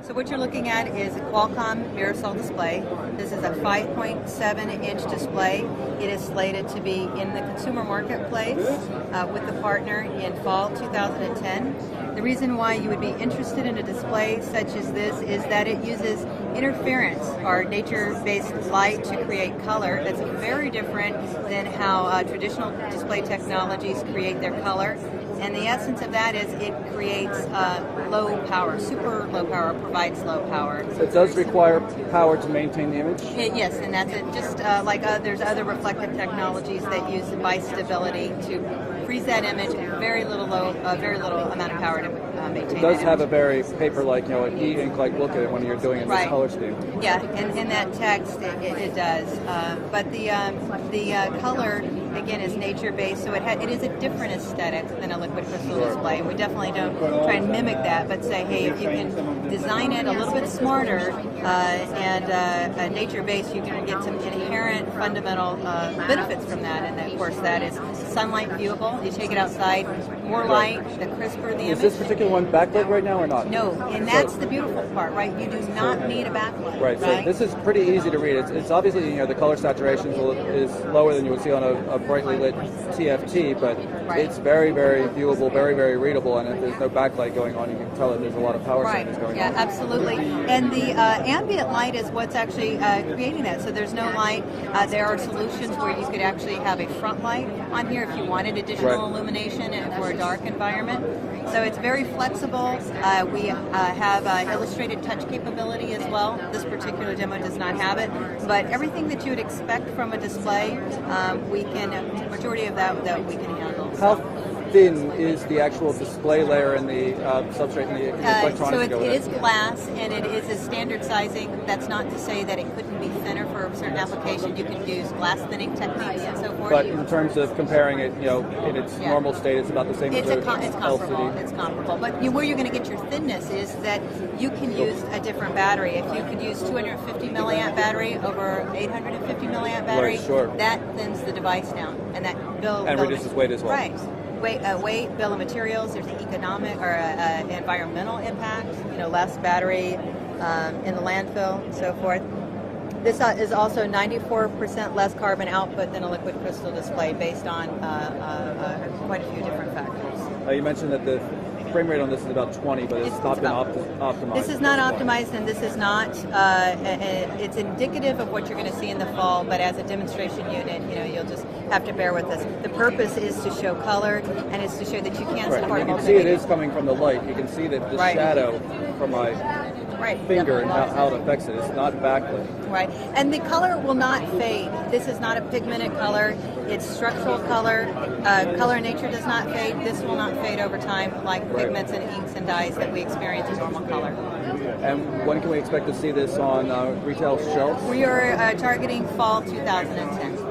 So what you're looking at is a Qualcomm Mirasol display. This is a 5.7-inch display. It is slated to be in the consumer marketplace with the partner in fall 2010. The reason why you would be interested in a display such as this is that it uses interference or nature-based light to create color. That's very different than how traditional display technologies create their color. And the essence of that is it creates low power, super low power, provides low power. So it does require power to maintain the image? Yes, and that's it. Just like there's other reflective technologies that use stability to freeze that image at very little amount of power to maintain. It does have a very paper-like, an e-ink-like look at it when you're doing it in this color scheme. Yeah, and in that text it does. But the color again is nature-based, so it is a different aesthetic than a liquid crystal display. We definitely don't try and mimic that, but say, hey, if you can design it a little bit smarter and nature-based, you can get some inherent fundamental benefits from that. And of course, that is sunlight viewable. You take it outside, more light, the crisper the image. Is this particular one backlit right now or not? No, and that's the beautiful part, right? You do not need a backlight. Right. So this is pretty easy to read. It's obviously the color saturation is lower than you would see on a brightly lit TFT, but it's very, very viewable, very, very readable, and if there's no backlight going on, you can tell that there's a lot of power savings going on. Yeah, absolutely. And the ambient light is what's actually creating that. So there's no light. There are solutions where you could actually have a front light on here if you wanted additional illumination for a dark environment. So it's very flexible. We have illustrated touch capability as well. This particular demo does not have it, but everything that you would expect from a display, majority of that we can handle. How thin is the actual display layer and the substrate and the electronics? So it is glass, and it is a standard sizing. That's not to say that it couldn't be thinner for a certain application. You can use glass thinning techniques and so forth. But in terms of comparing it, in its normal state, it's about the same as it's comparable. LCD. It's comparable. But where you're going to get your thinness is that you can use a different battery. If you could use 250 milliamp battery over 850 milliamp battery, that thins the device down, and that reduces weight as well. Right. Weight, bill of materials. There's the economic or environmental impact. Less battery in the landfill, and so forth. This is also 94% less carbon output than a liquid crystal display, based on quite a few different factors. You mentioned that the frame rate on this is about 20, but it's not been optimized. This is not optimized, and this is not. It's indicative of what you're going to see in the fall, but as a demonstration unit, you'll just have to bear with us. The purpose is to show color, and it's to show that you can support you can see it is coming from the light. You can see that the shadow from my finger and how it affects it. It's not backlit. Right, and the color will not fade. This is not a pigmented color. It's structural color. Color in nature does not fade. This will not fade over time like pigments and inks and dyes that we experience in normal color. And when can we expect to see this on retail shelves? We are targeting fall 2010.